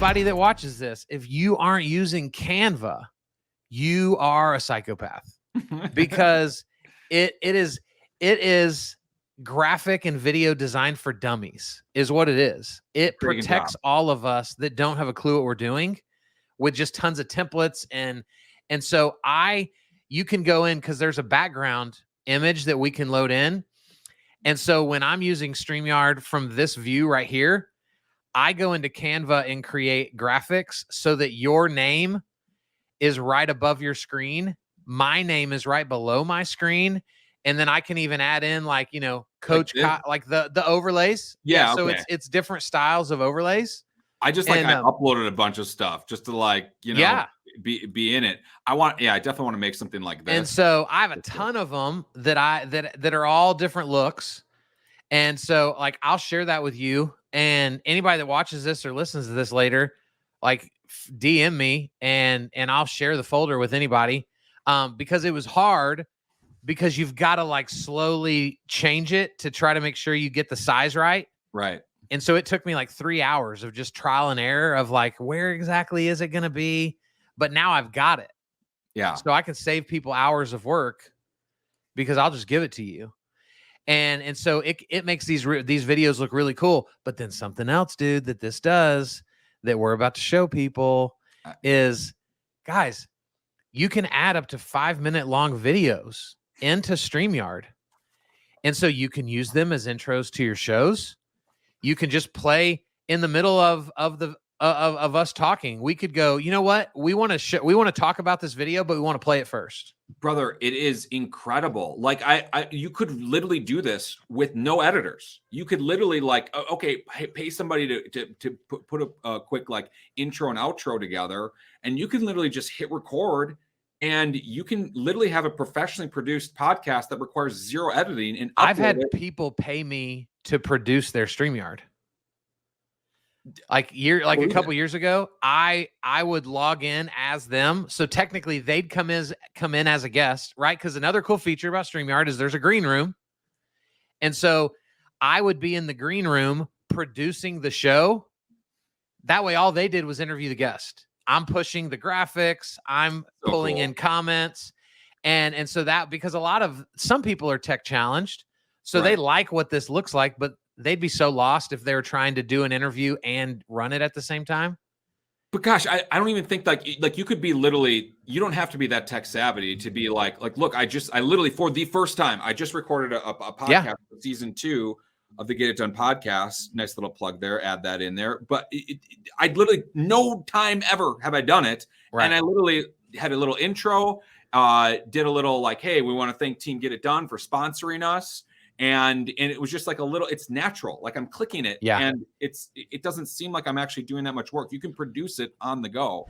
anybody that watches this, if you aren't using Canva, you are a psychopath, because it is graphic and video design for dummies is what it is. It protects all of us that don't have a clue what we're doing, with just tons of templates. And so you can go in, because there's a background image that we can load in. And so when I'm using StreamYard from this view right here, I go into Canva and create graphics so that your name is right above your screen. My name is right below my screen. And then I can even add in, like, you know, Coach like the overlays. Yeah. So it's different styles of overlays. I just I uploaded a bunch of stuff just to, like, you know, be in it. I definitely want to make something like this. And so I have a ton of them that are all different looks. And so, like, I'll share that with you, and anybody that watches this or listens to this later, like, DM me and I'll share the folder with anybody. Because it was hard, because you've got to, like, slowly change it to try to make sure you get the size right. Right. And so it took me like 3 hours of just trial and error of, like, where exactly is it going to be? But now I've got it. Yeah. So I can save people hours of work, because I'll just give it to you. And so it makes these videos look really cool. But then something else, dude, that this does, that we're about to show people, is, guys, you can add up to 5-minute long videos into StreamYard. And so you can use them as intros to your shows. You can just play in the middle of us talking. We could go, you know what? We want to talk about this video, but we want to play it first. Brother, it is incredible. Like, you could literally do this with no editors. You could literally, like, okay, pay somebody to put a quick, like, intro and outro together, and you can literally just hit record, and you can literally have a professionally produced podcast that requires zero editing. And I've had people pay me to produce their StreamYard. Like a couple years ago, I would log in as them. So technically they'd come in as a guest, right? Because another cool feature about StreamYard is there's a green room. And so I would be in the green room producing the show. That way, all they did was interview the guest. I'm pushing the graphics. I'm pulling in comments. And so that, because some people are tech challenged, so they like what this looks like, but they'd be so lost if they were trying to do an interview and run it at the same time. But gosh, I don't even think like you could be literally, you don't have to be that tech savvy to be like, look, I literally, for the first time, I just recorded a podcast for season 2 of the Get It Done podcast. Nice little plug there. Add that in there. But I literally, no time ever have I done it. Right. And I literally had a little intro, did a little, like, hey, we want to thank Team Get It Done for sponsoring us. And it was just like a little, it's natural. Like, I'm clicking it, and it doesn't seem like I'm actually doing that much work. You can produce it on the go.